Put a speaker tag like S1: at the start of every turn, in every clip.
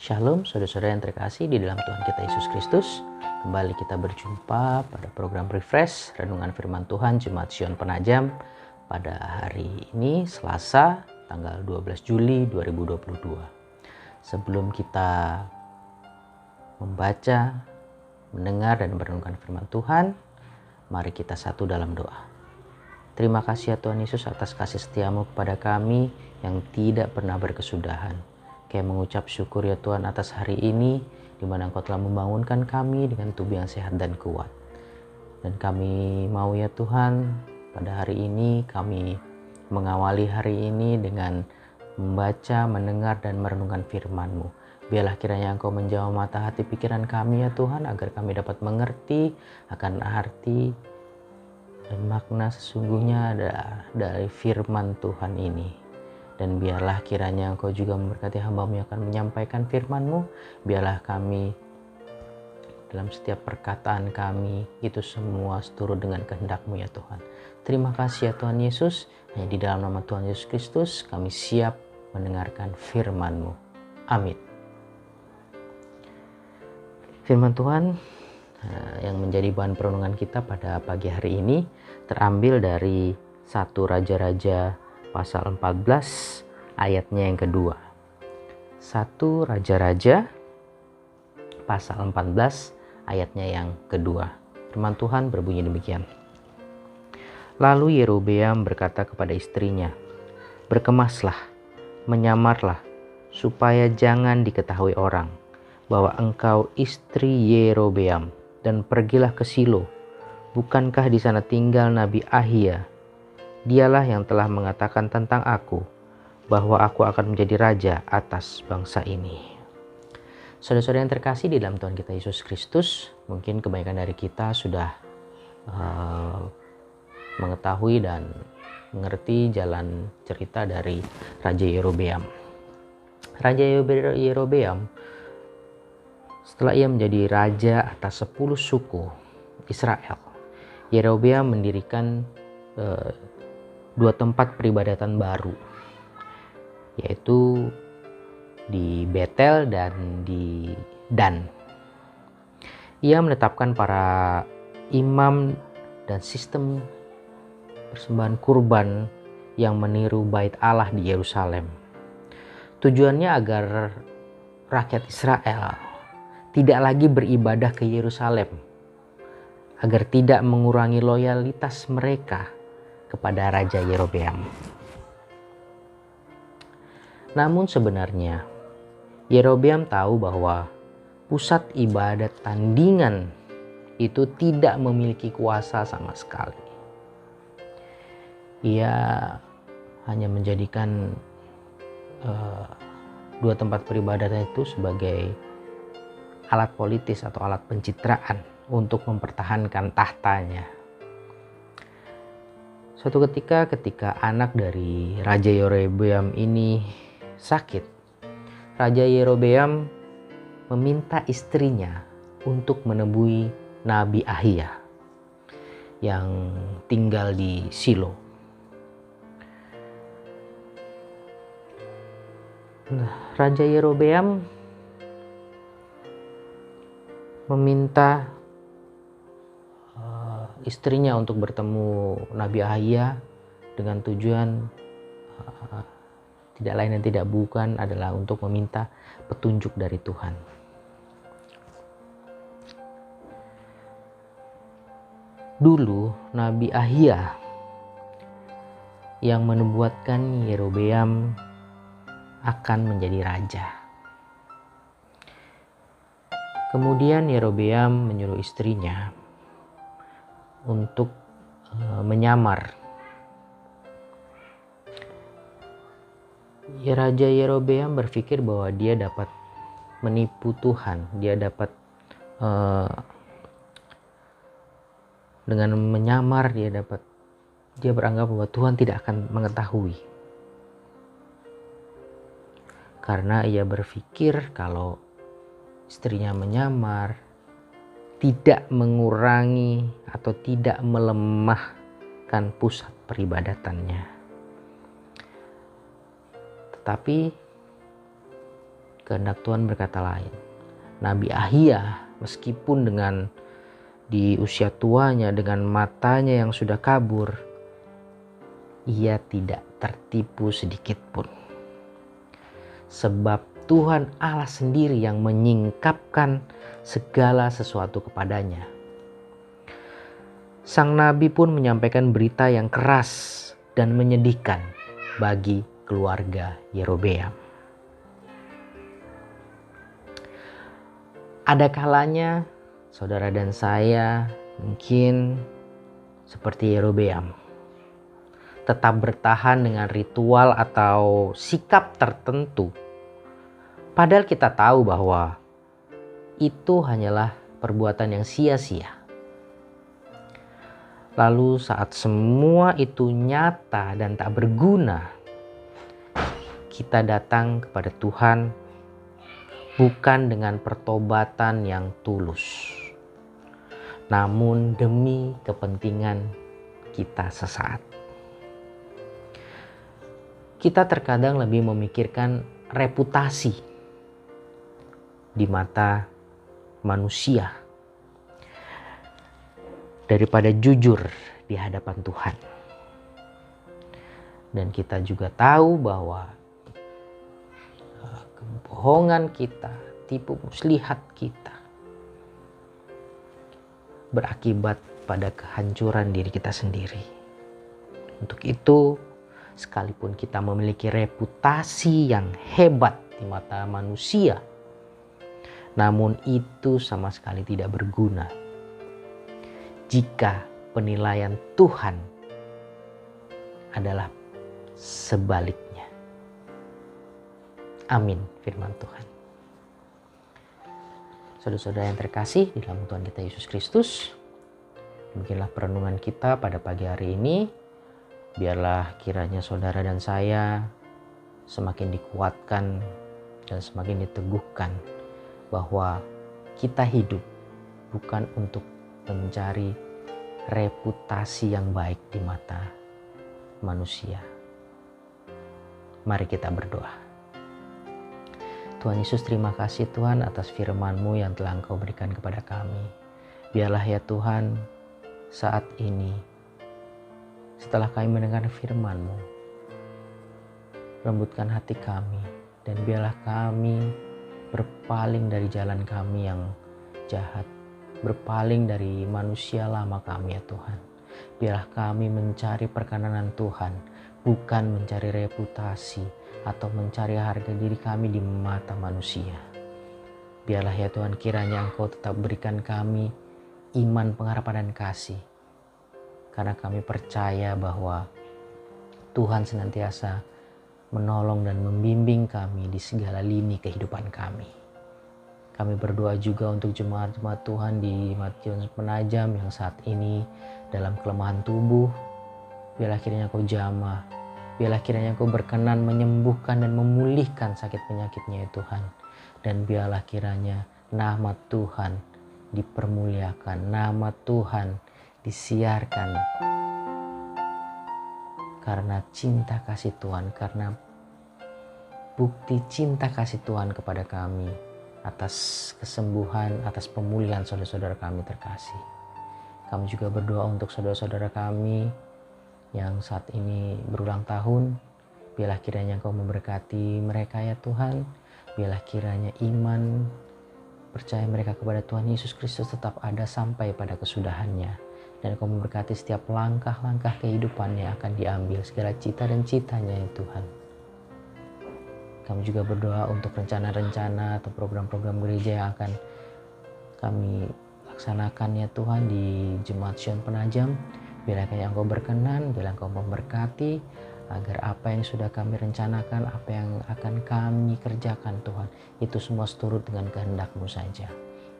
S1: Shalom saudara-saudara yang terkasih di dalam Tuhan kita Yesus Kristus. Kembali kita berjumpa pada program Refresh, Renungan Firman Tuhan Jemaat Sion Penajam pada hari ini Selasa tanggal 12 Juli 2022. Sebelum kita membaca, mendengar dan merenungkan firman Tuhan, mari kita satu dalam doa. Terima kasih ya Tuhan Yesus atas kasih setiamu kepada kami yang tidak pernah berkesudahan. Kami mengucap syukur ya Tuhan atas hari ini di mana Engkau telah membangunkan kami dengan tubuh yang sehat dan kuat. Dan kami mau ya Tuhan pada hari ini kami mengawali hari ini dengan membaca, mendengar dan merenungkan firman-Mu. Biarlah kiranya Engkau menjawab mata hati pikiran kami ya Tuhan agar kami dapat mengerti akan arti dan makna sesungguhnya dari firman Tuhan ini. Dan biarlah kiranya Engkau juga memberkati hamba-Mu yang akan menyampaikan firman-Mu. Biarlah kami dalam setiap perkataan kami itu semua seturut dengan kehendak-Mu ya Tuhan. Terima kasih ya Tuhan Yesus. Hanya di dalam nama Tuhan Yesus Kristus kami siap mendengarkan firman-Mu. Amin. Firman Tuhan yang menjadi bahan perenungan kita pada pagi hari ini terambil dari 1 Raja-Raja pasal 14 ayatnya yang kedua. 1 Raja-Raja pasal 14 ayatnya yang kedua. Firman Tuhan berbunyi demikian. Lalu Yerobeam berkata kepada istrinya, "Berkemaslah, menyamarlah, supaya jangan diketahui orang bahwa engkau istri Yerobeam, dan pergilah ke Silo. Bukankah di sana tinggal Nabi Ahia? Dialah yang telah mengatakan tentang aku bahwa aku akan menjadi raja atas bangsa ini." Saudara-saudara yang terkasih di dalam Tuhan kita Yesus Kristus, mungkin kebanyakan dari kita sudah mengetahui dan mengerti jalan cerita dari Raja Yerobeam. Raja Yerobeam setelah ia menjadi raja atas 10 suku Israel, Yerobeam mendirikan 2 tempat peribadatan baru, yaitu di Betel dan di Dan. Ia menetapkan para imam dan sistem persembahan kurban yang meniru bait Allah di Yerusalem. Tujuannya agar rakyat Israel tidak lagi beribadah ke Yerusalem, agar tidak mengurangi loyalitas mereka kepada Raja Yerobeam. Namun sebenarnya Yerobeam tahu bahwa pusat ibadat tandingan itu tidak memiliki kuasa sama sekali. Ia hanya menjadikan 2 tempat peribadatan itu sebagai alat politis atau alat pencitraan untuk mempertahankan tahtanya. Suatu ketika anak dari Raja Yerobeam ini sakit, Raja Yerobeam meminta istrinya untuk menemui Nabi Ahia yang tinggal di Silo. Raja Yerobeam meminta istrinya untuk bertemu Nabi Ahia dengan tujuan tidak lain dan tidak bukan adalah untuk meminta petunjuk dari Tuhan. Dulu Nabi Ahia yang menubuatkan Yerobeam akan menjadi raja. Kemudian Yerobeam menyuruh istrinya untuk menyamar. Raja Yerobeam berpikir bahwa dia dapat menipu Tuhan, dia dapat dengan menyamar dia beranggap bahwa Tuhan tidak akan mengetahui. Karena ia berpikir kalau istrinya menyamar tidak mengurangi atau tidak melemahkan pusat peribadatannya. Tetapi kehendak Tuhan berkata lain. Nabi Ahia, meskipun dengan di usia tuanya, dengan matanya yang sudah kabur, ia tidak tertipu sedikit pun. Sebab Tuhan Allah sendiri yang menyingkapkan segala sesuatu kepadanya. Sang nabi pun menyampaikan berita yang keras dan menyedihkan bagi keluarga Yerobeam. Ada kalanya saudara dan saya mungkin seperti Yerobeam, tetap bertahan dengan ritual atau sikap tertentu. Padahal kita tahu bahwa itu hanyalah perbuatan yang sia-sia. Lalu saat semua itu nyata dan tak berguna, kita datang kepada Tuhan bukan dengan pertobatan yang tulus, namun demi kepentingan kita sesaat. Kita terkadang lebih memikirkan reputasi di mata manusia daripada jujur di hadapan Tuhan. Dan kita juga tahu bahwa kebohongan kita, tipu muslihat kita berakibat pada kehancuran diri kita sendiri. Untuk itu, sekalipun kita memiliki reputasi yang hebat di mata manusia, namun itu sama sekali tidak berguna jika penilaian Tuhan adalah sebaliknya. Amin, firman Tuhan. Saudara-saudara yang terkasih di dalam Tuhan kita Yesus Kristus, demikianlah perenungan kita pada pagi hari ini. Biarlah kiranya saudara dan saya semakin dikuatkan dan semakin diteguhkan bahwa kita hidup bukan untuk mencari reputasi yang baik di mata manusia. Mari kita berdoa. Tuhan Yesus, terima kasih Tuhan atas firman-Mu yang telah Engkau berikan kepada kami. Biarlah ya Tuhan, saat ini setelah kami mendengar firman-Mu, lembutkan hati kami dan biarlah kami berpaling dari jalan kami yang jahat, berpaling dari manusia lama kami ya Tuhan. Biarlah kami mencari perkenanan Tuhan, bukan mencari reputasi atau mencari harga diri kami di mata manusia. Biarlah ya Tuhan, kiranya Engkau tetap berikan kami iman, pengharapan, dan kasih. Karena kami percaya bahwa Tuhan senantiasa menolong dan membimbing kami di segala lini kehidupan kami. Kami berdoa juga untuk jemaat-jemaat Tuhan di Matius Penajam yang saat ini dalam kelemahan tubuh. Biarlah kiranya Engkau jamah. Biarlah kiranya Engkau berkenan menyembuhkan dan memulihkan sakit penyakitnya ya Tuhan. Dan biarlah kiranya nama Tuhan dipermuliakan, nama Tuhan disiarkan. Karena cinta kasih Tuhan, karena bukti cinta kasih Tuhan kepada kami atas kesembuhan, atas pemulihan saudara-saudara kami terkasih. Kami juga berdoa untuk saudara-saudara kami yang saat ini berulang tahun. Biarlah kiranya Engkau memberkati mereka ya Tuhan. Biarlah kiranya iman, percaya mereka kepada Tuhan Yesus Kristus tetap ada sampai pada kesudahannya. Dan Engkau memberkati setiap langkah-langkah kehidupannya akan diambil, segala cita dan citanya ya Tuhan. Kami juga berdoa untuk rencana-rencana atau program-program gereja yang akan kami laksanakan ya Tuhan di Jemaat Sion Penajam. Biarlah Engkau berkenan, biarlah Engkau memberkati agar apa yang sudah kami rencanakan, apa yang akan kami kerjakan Tuhan, itu semua seturut dengan kehendak-Mu saja.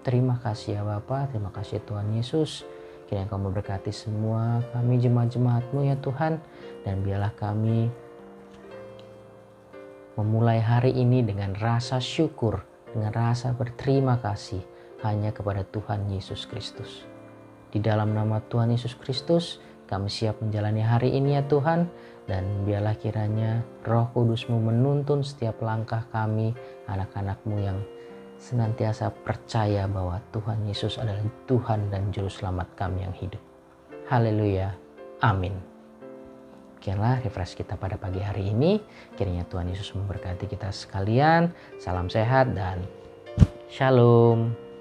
S1: Terima kasih ya Bapa, terima kasih Tuhan Yesus. Kiranya Engkau memberkati semua kami jemaat-jemaat-Mu ya Tuhan. Dan biarlah kami memulai hari ini dengan rasa syukur, dengan rasa berterima kasih hanya kepada Tuhan Yesus Kristus. Di dalam nama Tuhan Yesus Kristus, kami siap menjalani hari ini ya Tuhan. Dan biarlah kiranya Roh Kudus-Mu menuntun setiap langkah kami, anak-anak-Mu yang senantiasa percaya bahwa Tuhan Yesus adalah Tuhan dan Juru Selamat kami yang hidup. Haleluya. Amin. Demikianlah refresh kita pada pagi hari ini. Kiranya Tuhan Yesus memberkati kita sekalian. Salam sehat dan shalom.